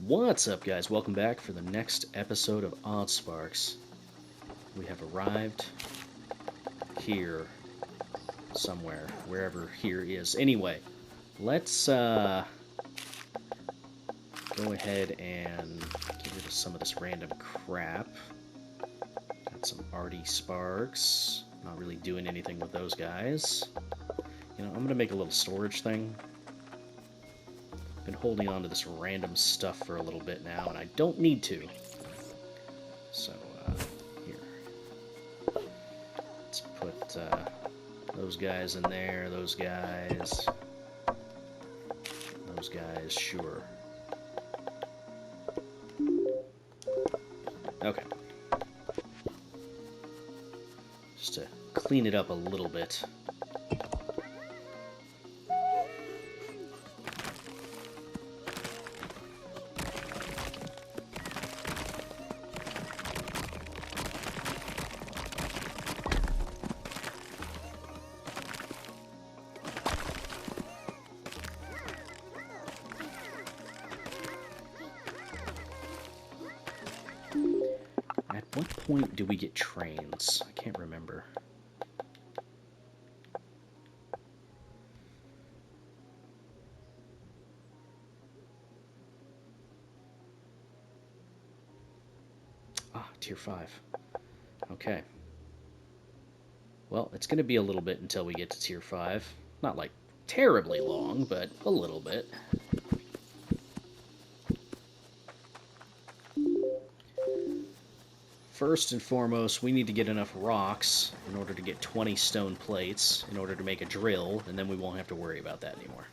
What's up, guys? Welcome back for the next episode of Oddsparks. We have arrived here somewhere, wherever here is. Anyway, let's go ahead and get rid of some of this random crap. Got some Sparks. Not really doing anything with those guys. You know, I'm gonna make a little storage thing. Been holding on to this random stuff for a little bit now, and I don't need to. So, here. Let's put those guys in there, those guys, sure. Okay. Just to clean it up a little bit. At what point do we get trains? I can't remember. Ah, tier 5. Okay. Well, it's going to be a little bit until we get to tier 5. Not like terribly long, but a little bit. First and foremost, we need to get enough rocks in order to get 20 stone plates in order to make a drill, and then we won't have to worry about that anymore.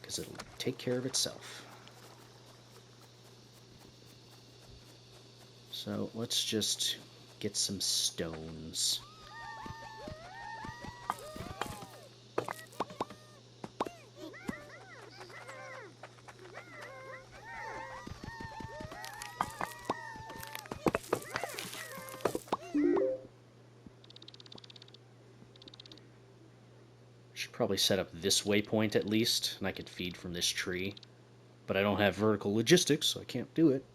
Because it'll take care of itself. So let's just get some stones. Probably set up this waypoint at least, and I could feed from this tree. But I don't have vertical logistics, so I can't do it.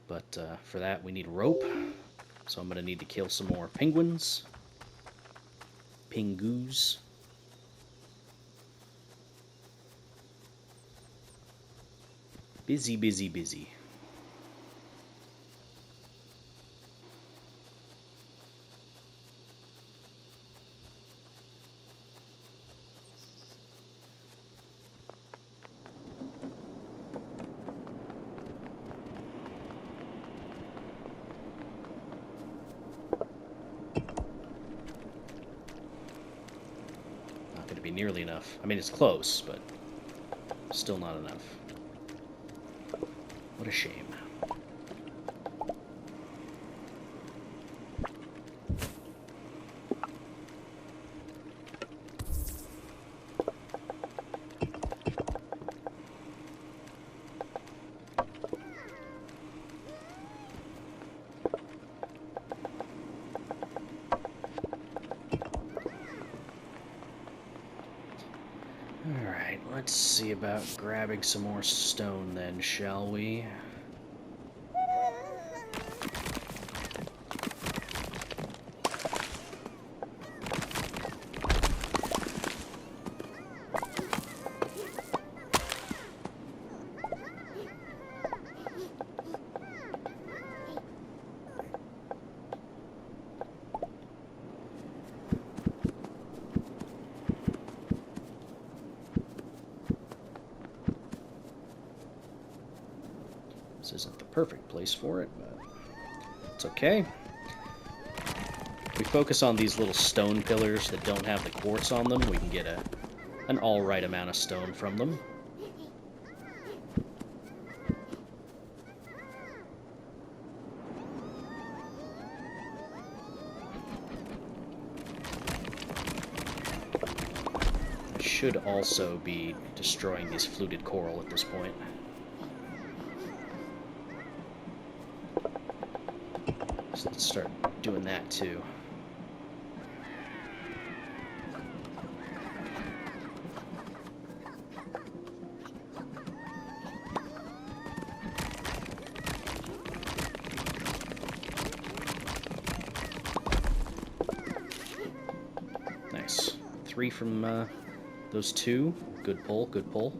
But for that, we need rope. So I'm going to need to kill some more penguins. Pingoos. Busy, busy, busy. Be nearly enough. I mean, it's close, but still not enough. What a shame. Alright, let's see about grabbing some more stone then, shall we? This isn't the perfect place for it, but it's okay. If we focus on these little stone pillars that don't have the quartz on them, we can get an alright amount of stone from them. I should also be destroying these fluted coral at this point. So let's start doing that too. 3 from those 2. Good pull, good pull.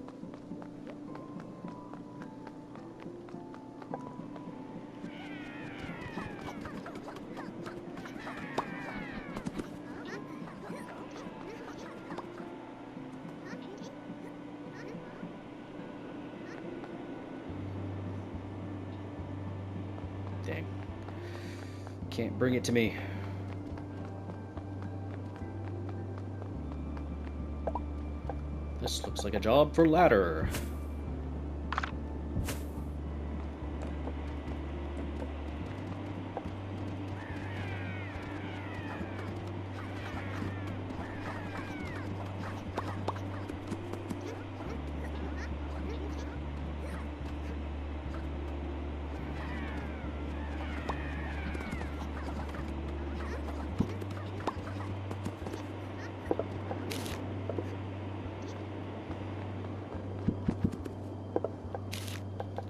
Dang. Can't bring it to me. This looks like a job for ladder.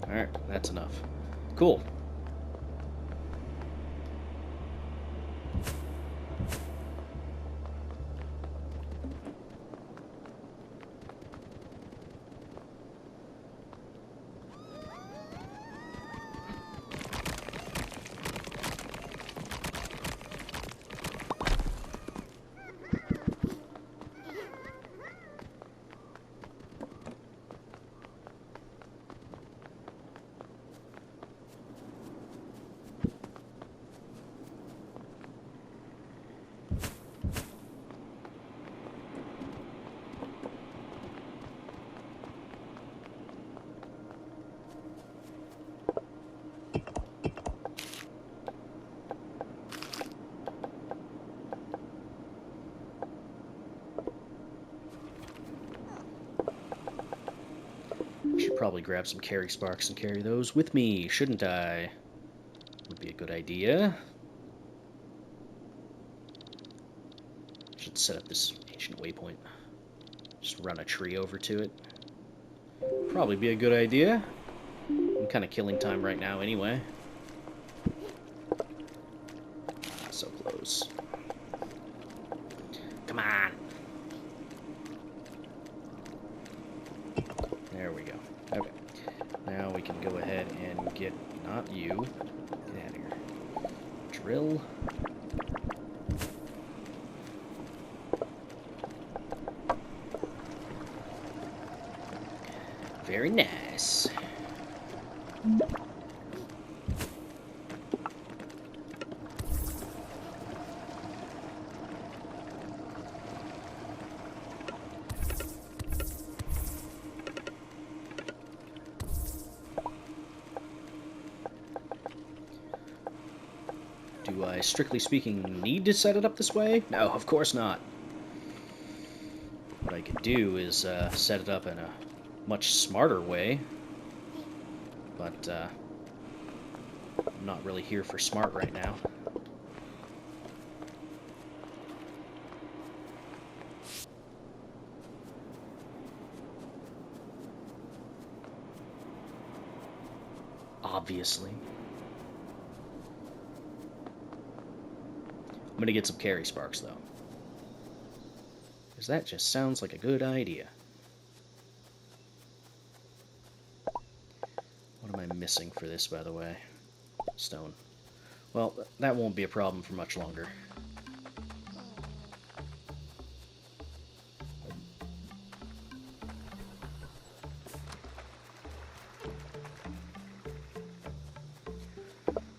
Alright, that's enough. Cool. Should probably grab some carry sparks and carry those with me, shouldn't I? Would be a good idea. Should set up this ancient waypoint. Just run a tree over to it. Probably be a good idea. I'm kind of killing time right now anyway. So close. Come on! There we go. Okay. Now we can go ahead and get... Not you. Get out of here. Drill. Very nice. Do I, strictly speaking, need to set it up this way? No, of course not. What I could do is set it up in a much smarter way, but I'm not really here for smart right now. Obviously. I'm gonna get some carry sparks, though. Because that just sounds like a good idea. What am I missing for this, by the way? Stone. Well, that won't be a problem for much longer.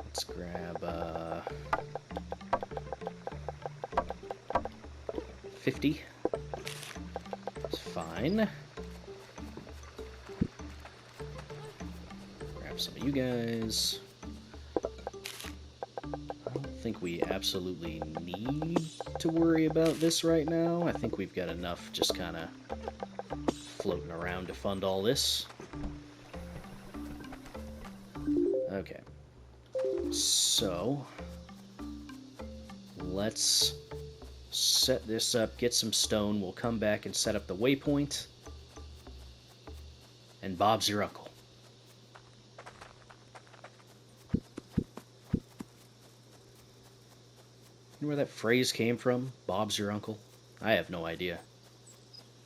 Let's grab 50. It's fine. Grab some of you guys. I don't think we absolutely need to worry about this right now. I think we've got enough just kind of floating around to fund all this. Okay. So, let's set this up, get some stone. We'll come back and set up the waypoint. And Bob's your uncle. You know where that phrase came from? Bob's your uncle? I have no idea.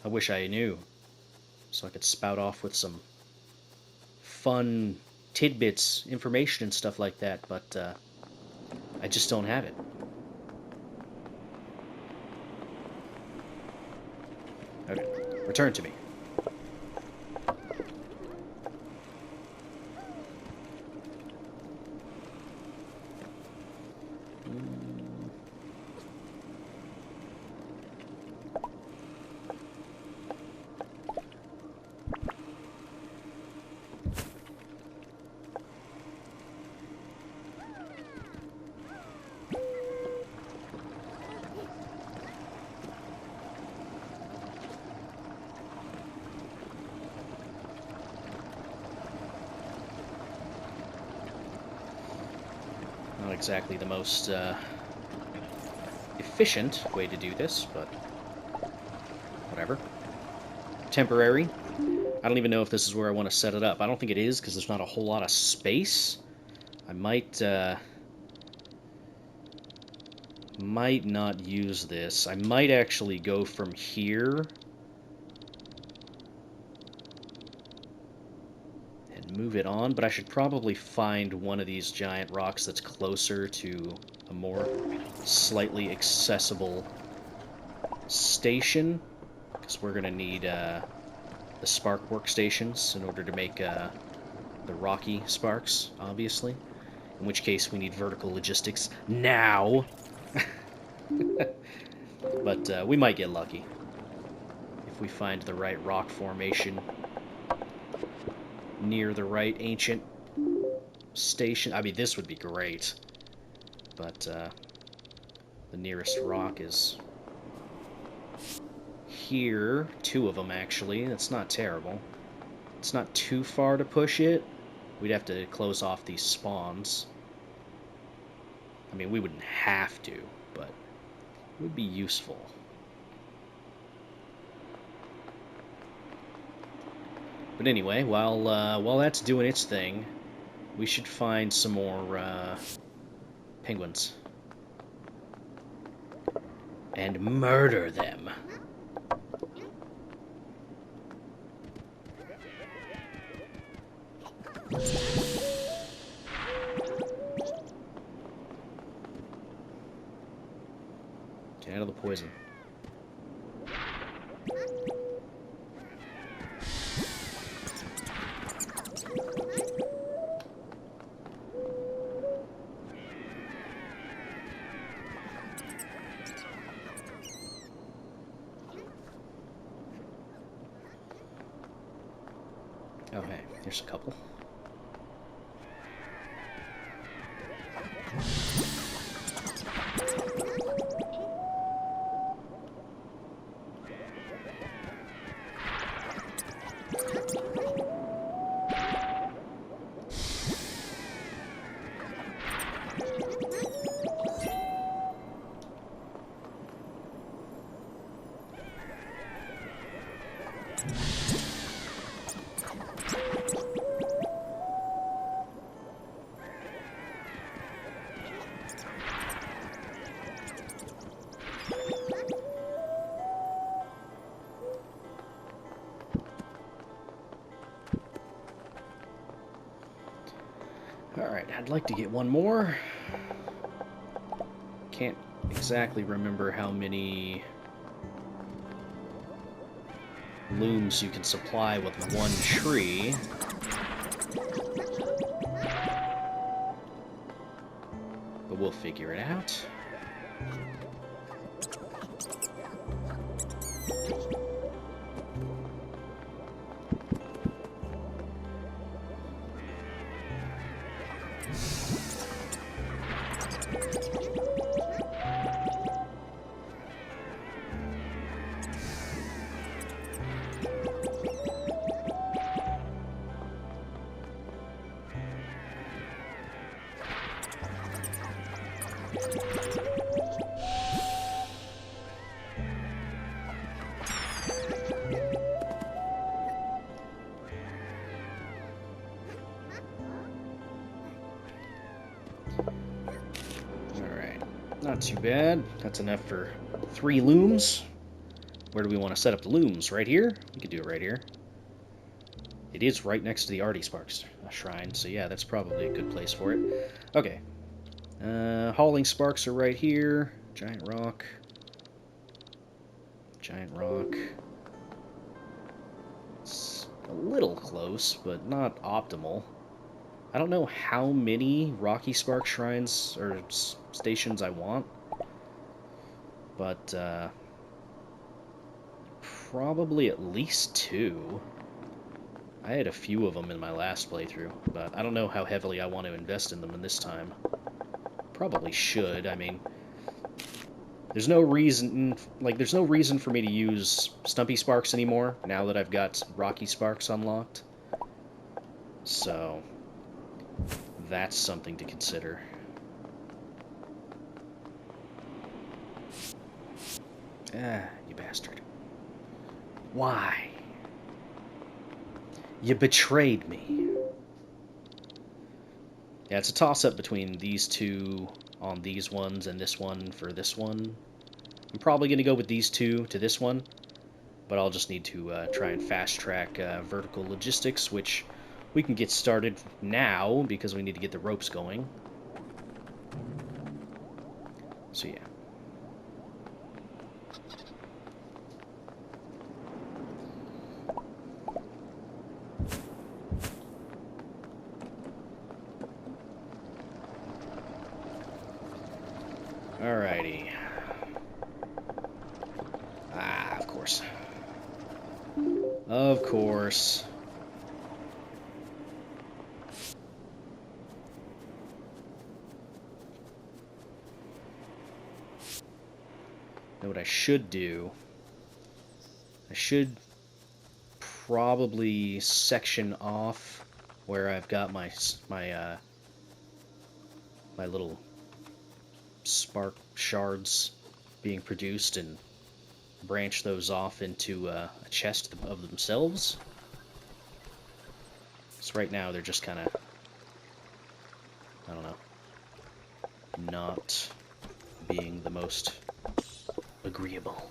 I wish I knew, so I could spout off with some fun tidbits, information, and stuff like that, but I just don't have it. Okay, return to me. Not exactly the most efficient way to do this, but whatever. Temporary. I don't even know if this is where I want to set it up. I don't think it is, because there's not a whole lot of space. I might not use this. I might actually go from here and move it on, but I should probably find one of these giant rocks that's closer to a more slightly accessible station, because we're going to need the spark workstations in order to make the rocky sparks, obviously. In which case we need vertical logistics now. But we might get lucky if we find the right rock formation near the right ancient station. I mean, this would be great, but the nearest rock is here. 2 of them, actually. That's not terrible. It's not too far to push it. We'd have to close off these spawns. I mean, we wouldn't have to, but it would be useful. But anyway, while that's doing its thing, we should find some more penguins and murder them. Get out of the poison. Oh, hey, here's a couple. Alright, I'd like to get one more. Can't exactly remember how many looms you can supply with one tree. But we'll figure it out. Alright, not too bad. That's enough for 3 looms. Where do we want to set up the looms? Right here? We could do it right here. It is right next to the Oddsparks shrine, so yeah, that's probably a good place for it. Okay. Hauling sparks are right here. Giant rock. Giant rock. It's a little close, but not optimal. I don't know how many Rocky Spark shrines or stations I want, but probably at least 2. I had a few of them in my last playthrough, but I don't know how heavily I want to invest in them in this time. Probably should. I mean, there's no reason for me to use Stumpy Sparks anymore now that I've got Rocky Sparks unlocked. So that's something to consider. Ah, you bastard. Why? You betrayed me. Yeah, it's a toss-up between these two on these ones and this one for this one. I'm probably going to go with these two to this one, but I'll just need to try and fast-track vertical logistics, which we can get started now because we need to get the ropes going. So yeah. Alrighty. Ah, of course. Of course. Now what I should do, I should probably section off where I've got my little spark shards being produced and branch those off into a chest of themselves. So right now they're just kind of, I don't know, not being the most agreeable.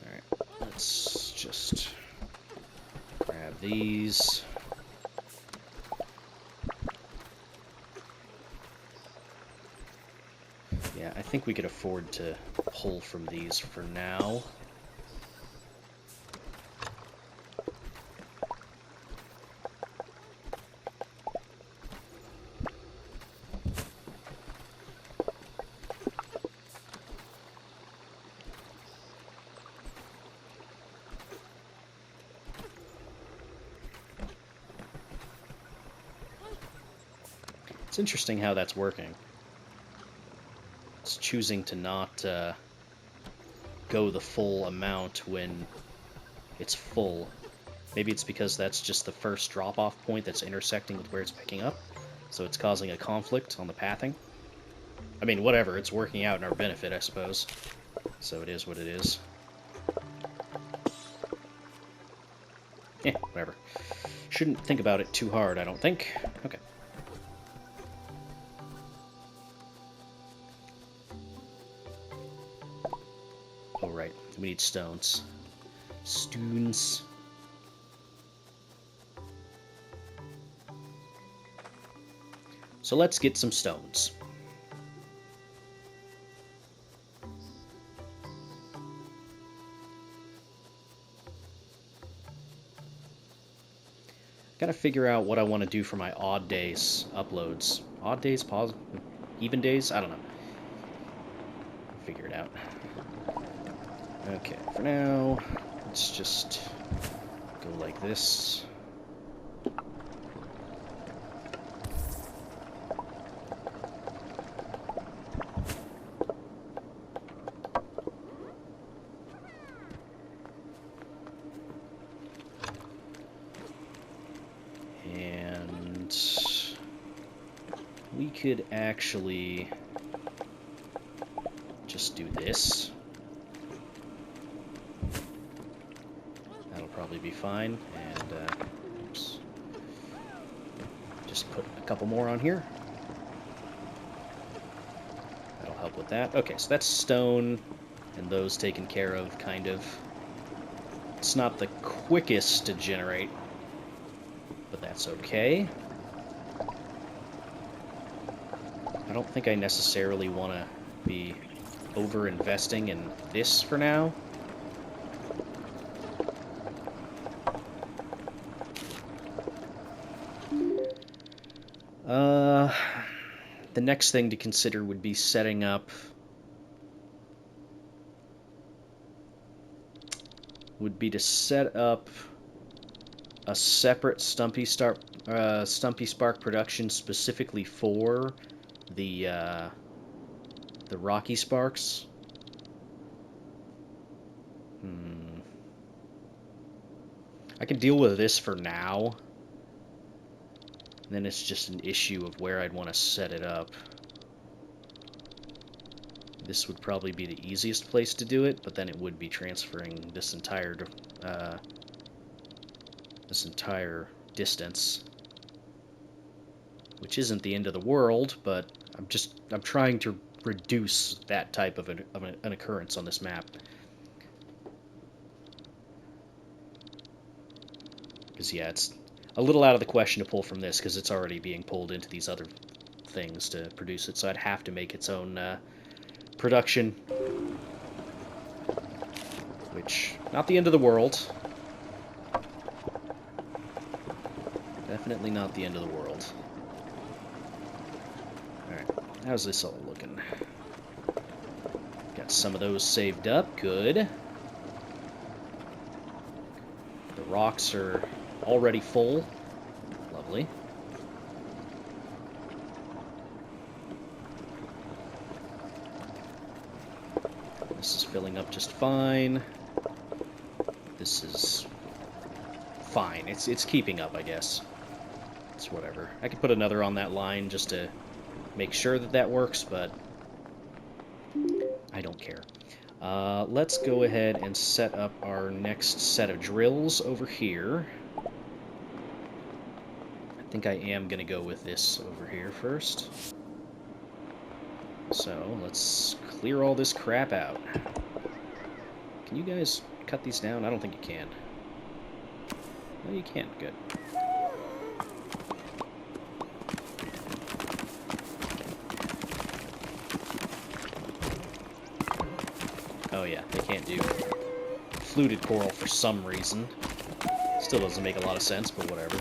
Alright, let's just grab these. Yeah, I think we could afford to pull from these for now. It's interesting how that's working. It's choosing to not go the full amount when it's full. Maybe it's because that's just the first drop-off point that's intersecting with where it's picking up, so it's causing a conflict on the pathing. I mean, whatever, it's working out in our benefit, I suppose. So it is what it is. Whatever. Shouldn't think about it too hard, I don't think. Okay. Oh, right. We need stones. Stones. So let's get some stones. Gotta figure out what I want to do for my odd days uploads. Odd days, even days? I don't know. Figure it out. Okay, for now, let's just go like this. And we could actually just do this. That'll probably be fine. And oops. Just put a couple more on here. help with that. Okay, so that's stone, and those taken care of, kind of. It's not the quickest to generate, but that's okay. I don't think I necessarily want to be over-investing in this for now. The next thing to consider would be setting up... would be to set up a separate Stumpy Spark production specifically for the Rocky Sparks. I can deal with this for now. And then it's just an issue of where I'd want to set it up. This would probably be the easiest place to do it, but then it would be transferring this entire distance, which isn't the end of the world, but I'm trying to reduce that type of an occurrence on this map. Because yeah, it's a little out of the question to pull from this, because it's already being pulled into these other things to produce it, so I'd have to make its own production, which, not the end of the world. Definitely not the end of the world. Alright, how's this all looking? Got some of those saved up, good. The rocks are already full. Lovely. This is filling up just fine. This is fine. It's keeping up, I guess. It's whatever. I could put another on that line just to make sure that that works, but I don't care. Let's go ahead and set up our next set of drills over here. I think I am going to go with this over here first. So, let's clear all this crap out. Can you guys cut these down? I don't think you can. No, you can. Good. Oh yeah, they can't do fluted coral for some reason. Still doesn't make a lot of sense, but whatever.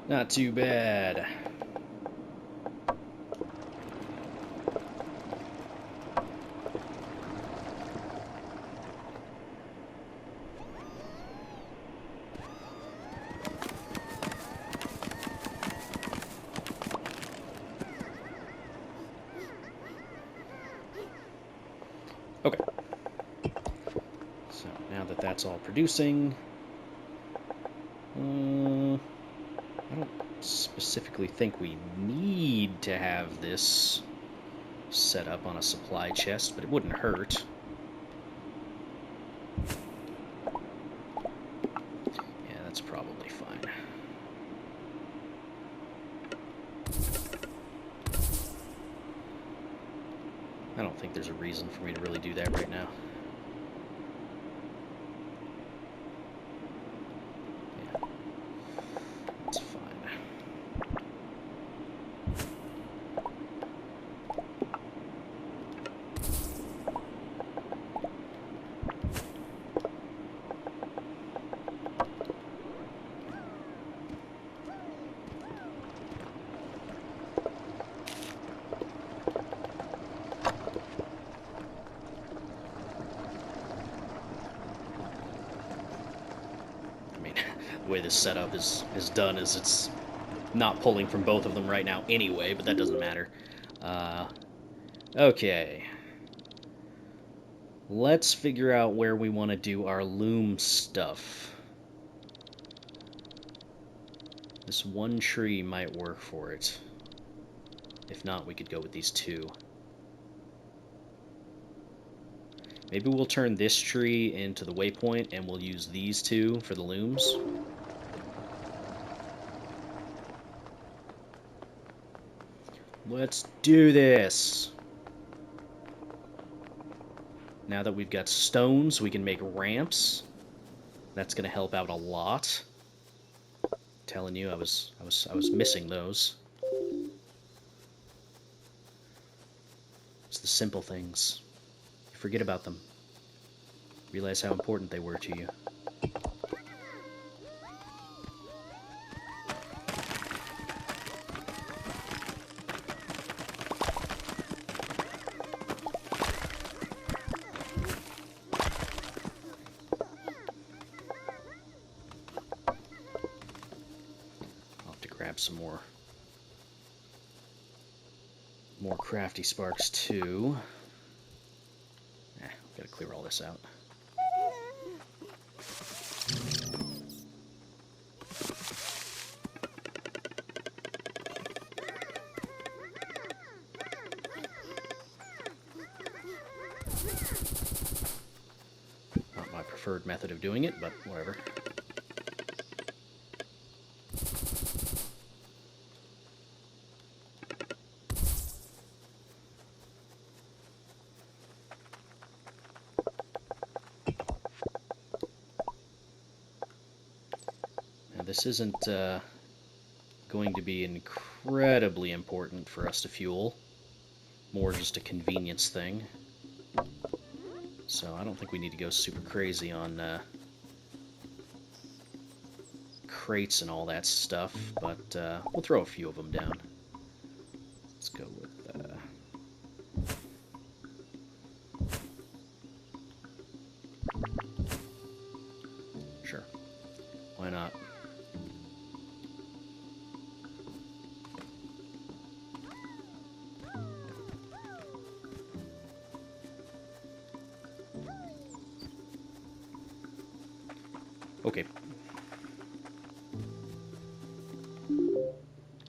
Not too bad. Okay. So now that that's all producing, I don't specifically think we need to have this set up on a supply chest, but it wouldn't hurt. Yeah, that's probably fine. I don't think there's a reason for me to really do that right now. Yeah. The way this setup is done is it's not pulling from both of them right now anyway, but that doesn't matter. Okay. Let's figure out where we want to do our loom stuff. This one tree might work for it. If not, we could go with these two. Maybe we'll turn this tree into the waypoint, and we'll use these two for the looms. Let's do this! Now that we've got stones, we can make ramps. That's going to help out a lot. I'm telling you, I was missing those. It's the simple things. You forget about them. Realize how important they were to you. Some more crafty sparks too. Gotta clear all this out. Not my preferred method of doing it, but whatever. This isn't going to be incredibly important for us to fuel. More just a convenience thing. So I don't think we need to go super crazy on crates and all that stuff, but we'll throw a few of them down. Let's go with... Sure. Why not? Okay.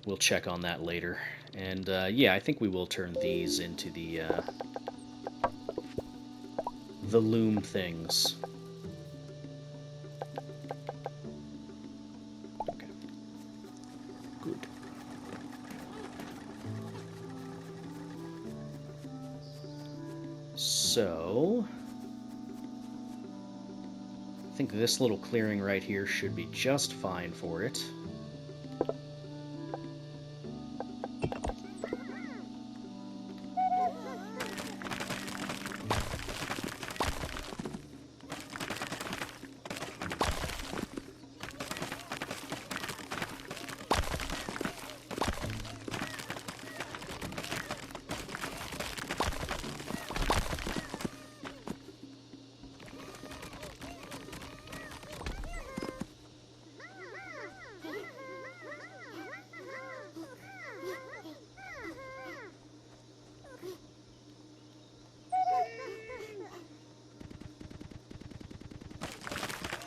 We'll check on that later. And, yeah, I think we will turn these into the loom things. Okay. Good. So... I think this little clearing right here should be just fine for it.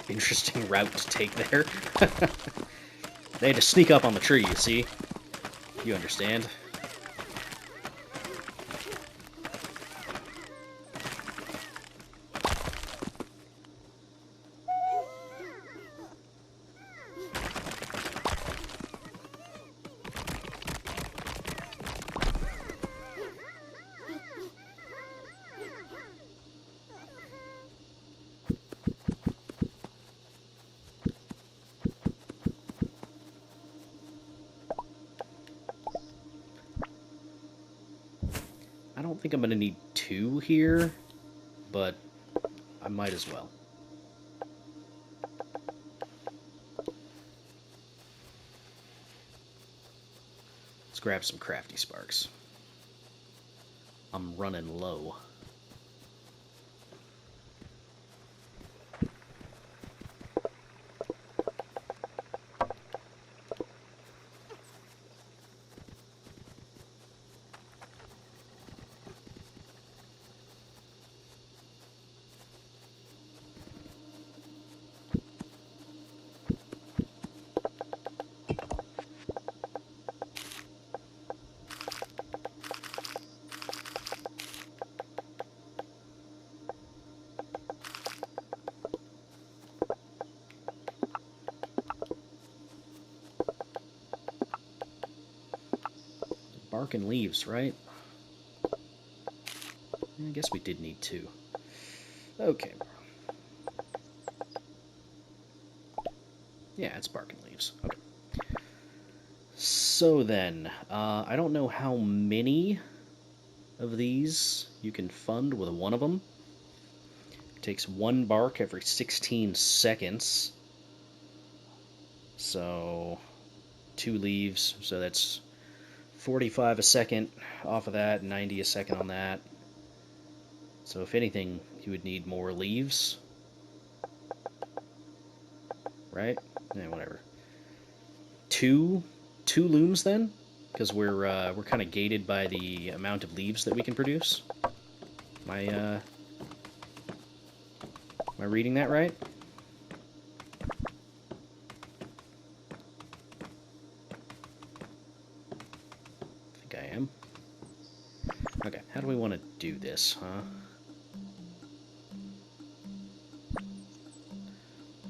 Interesting route to take there. They had to sneak up on the tree, you see? You understand. I don't think I'm going to need 2 here, but I might as well. Let's grab some crafty sparks. I'm running low. bark and leaves, right? I guess we did need 2. Okay. Yeah, it's bark and leaves. Okay. So then, I don't know how many of these you can fund with one of them. It takes 1 bark every 16 seconds. So 2 leaves, so that's 45 a second off of that, 90 a second on that. So if anything, you would need more leaves. Right? Yeah, whatever. Two looms then? Because we're kind of gated by the amount of leaves that we can produce. Am I reading that right? I think I am. Okay, how do we want to do this, huh?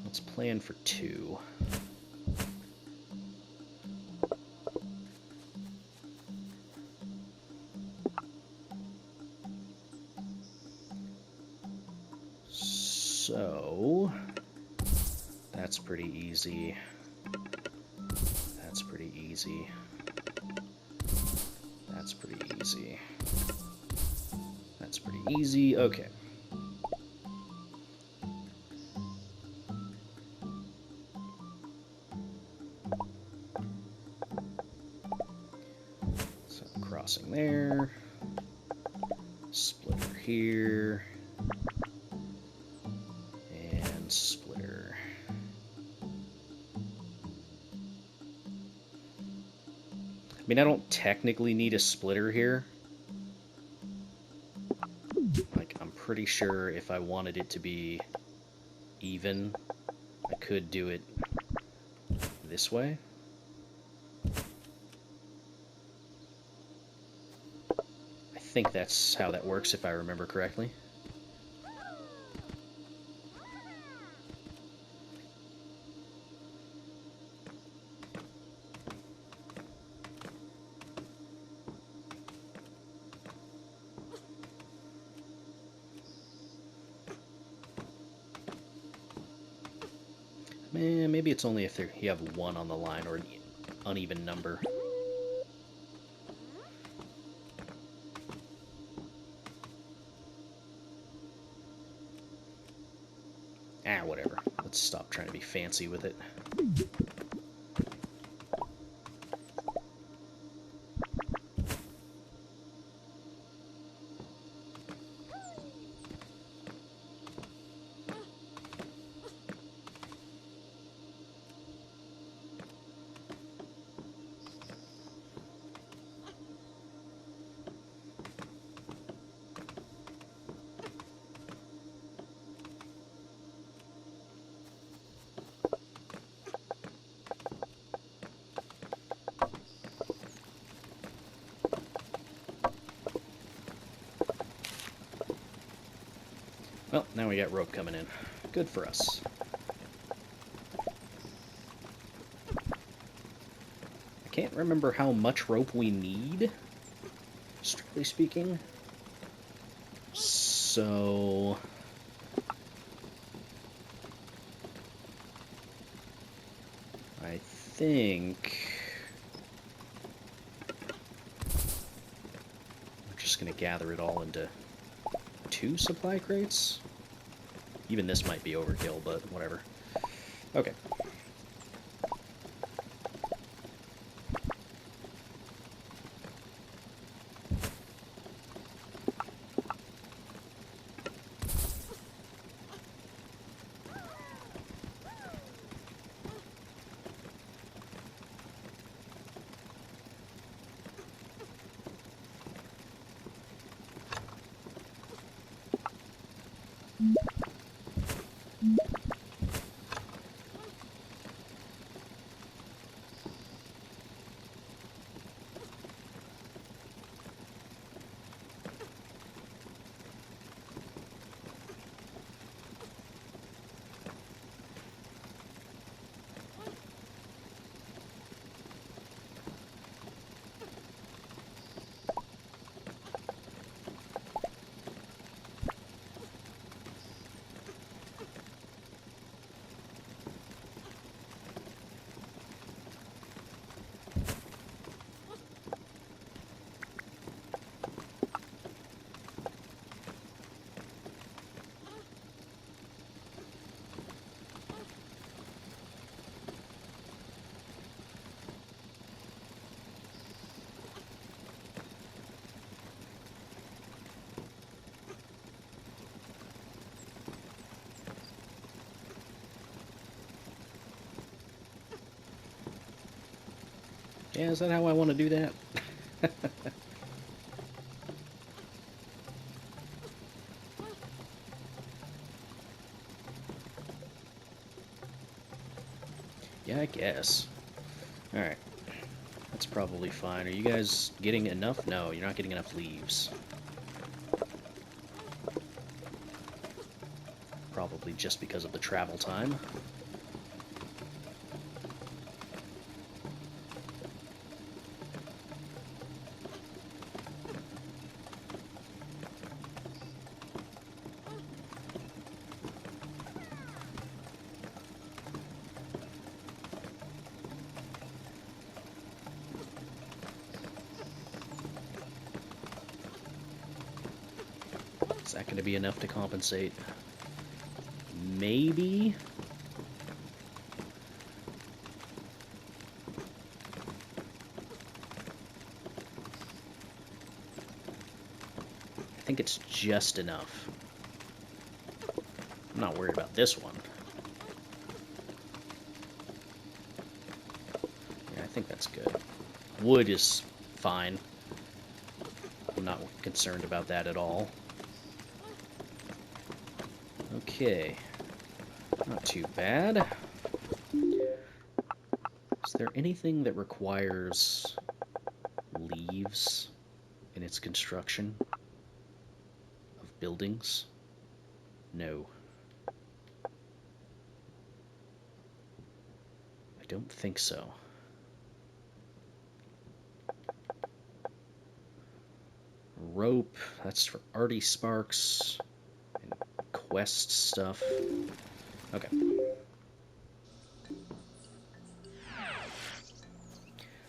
Let's plan for 2. So, that's pretty easy. That's pretty easy. That's pretty easy. That's pretty easy. Okay. So, crossing there. Splitter here. And splitter. I mean, I don't technically need a splitter here. Like, I'm pretty sure if I wanted it to be even, I could do it this way. I think that's how that works, if I remember correctly. Maybe it's only if you have 1 on the line or an uneven number. Whatever. Let's stop trying to be fancy with it. Well, now we got rope coming in. Good for us. I can't remember how much rope we need, strictly speaking. So... I think... we're just going to gather it all into 2 supply crates? Even this might be overkill, but whatever. Okay. Yeah, is that how I want to do that? Yeah, I guess. Alright. That's probably fine. Are you guys getting enough? No, you're not getting enough leaves. Probably just because of the travel time. Is that going to be enough to compensate? Maybe? I think it's just enough. I'm not worried about this one. Yeah, I think that's good. Wood is fine. I'm not concerned about that at all. Okay. Not too bad. Is there anything that requires leaves in its construction of buildings? No. I don't think so. Rope, that's for Oddsparks and quest stuff. Okay.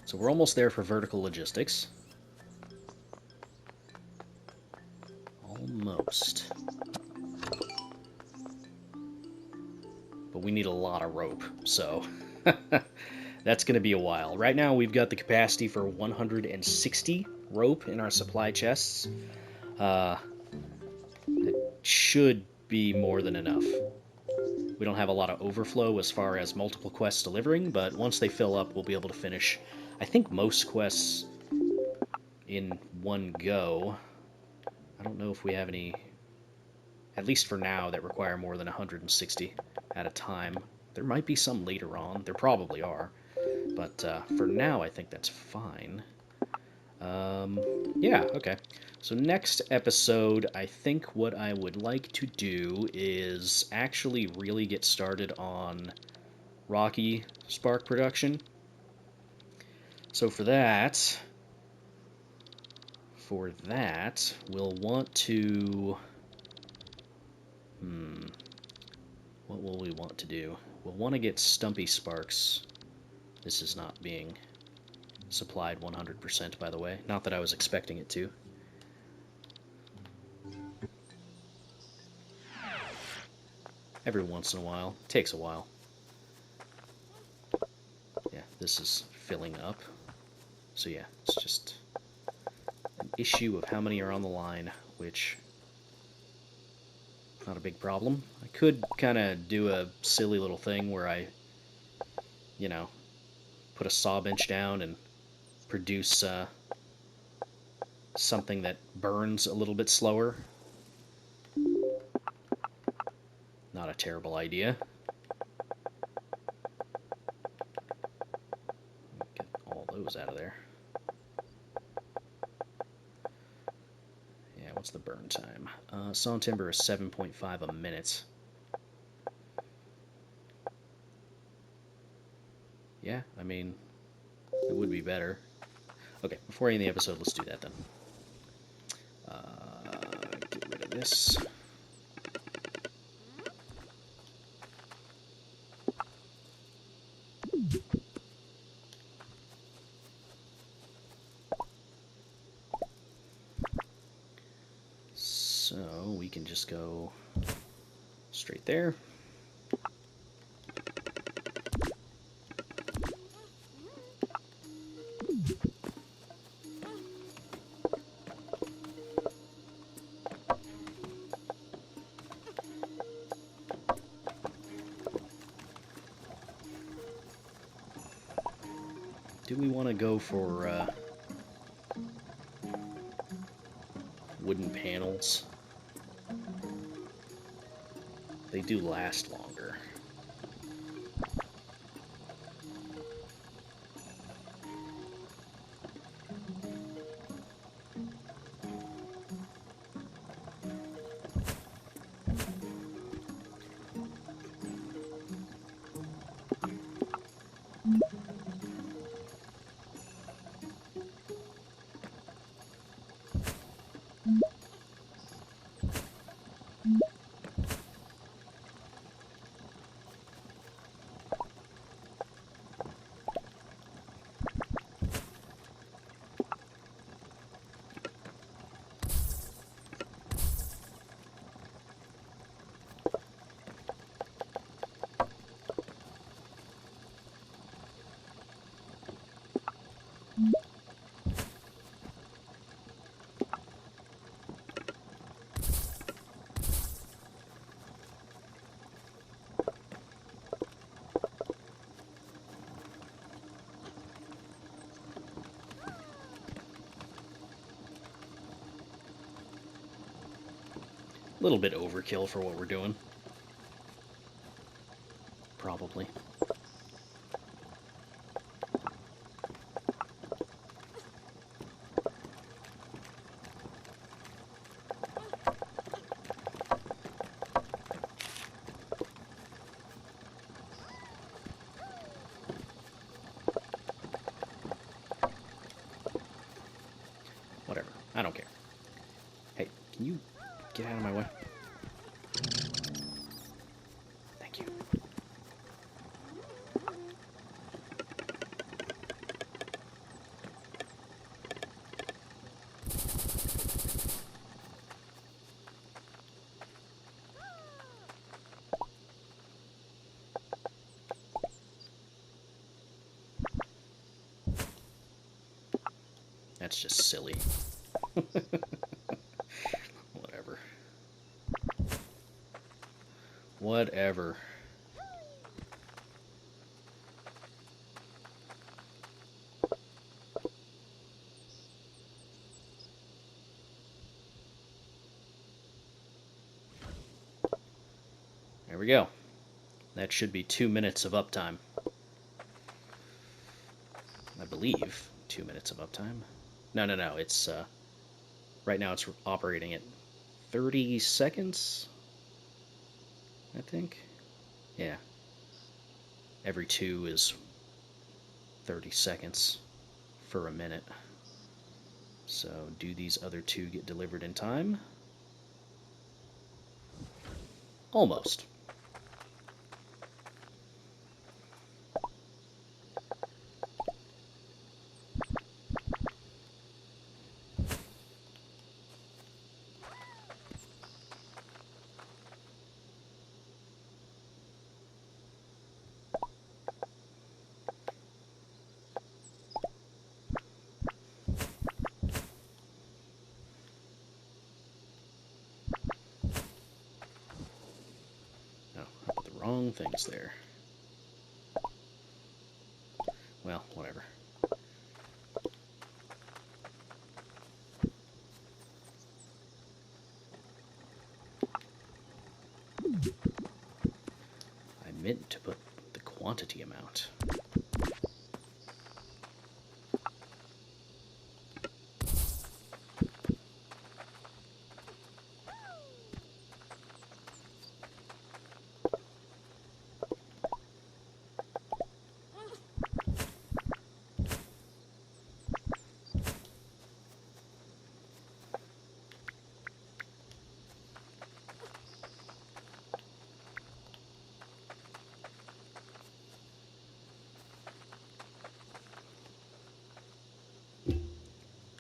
So we're almost there for vertical logistics. Almost. But we need a lot of rope, so that's going to be a while. Right now we've got the capacity for 160 rope in our supply chests. It should be more than enough. We don't have a lot of overflow as far as multiple quests delivering, but once they fill up, we'll be able to finish, I think, most quests in one go. I don't know if we have any, at least for now, that require more than 160 at a time. There might be some later on. There probably are. But for now, I think that's fine. Yeah, okay. So next episode, I think what I would like to do is actually really get started on Rocky Spark production. So for that, we'll want to... what will we want to do? We'll want to get Stumpy Sparks. This is not being supplied 100%, by the way. Not that I was expecting it to. Every once in a while. It takes a while. Yeah, this is filling up. So yeah, it's just an issue of how many are on the line, which... not a big problem. I could kind of do a silly little thing where I, you know, put a saw bench down and produce something that burns a little bit slower. Not a terrible idea. Get all those out of there. Yeah, what's the burn time? Sawn timber is 7.5 a minute. Yeah, I mean, it would be better. Okay, before I end the episode, let's do that then. Get rid of this. So we can just go straight there. do we want to go for wooden panels? They do last longer. A little bit overkill for what we're doing. Probably. Whatever. I don't care. Hey, can you get out of my way? Thank you. That's just silly. Whatever. Whatever. There we go. That should be 2 minutes of uptime. I believe 2 minutes of uptime. No, it's right now it's operating at 30 seconds, I think. Yeah. Every 2 is 30 seconds for a minute. So do these other 2 get delivered in time? Almost. Wrong things there. Well, whatever. I meant to put the quantity amount.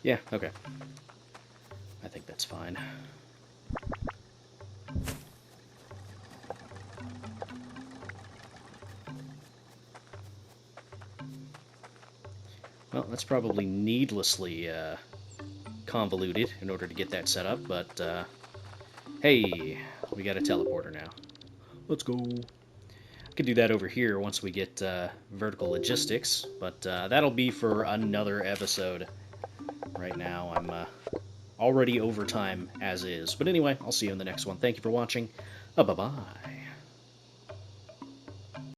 Yeah, okay. I think that's fine. Well, that's probably needlessly convoluted in order to get that set up, but hey, we got a teleporter now. Let's go. Could do that over here once we get vertical logistics, but that'll be for another episode. Right now, I'm already over time as is. But anyway, I'll see you in the next one. Thank you for watching. Bye-bye.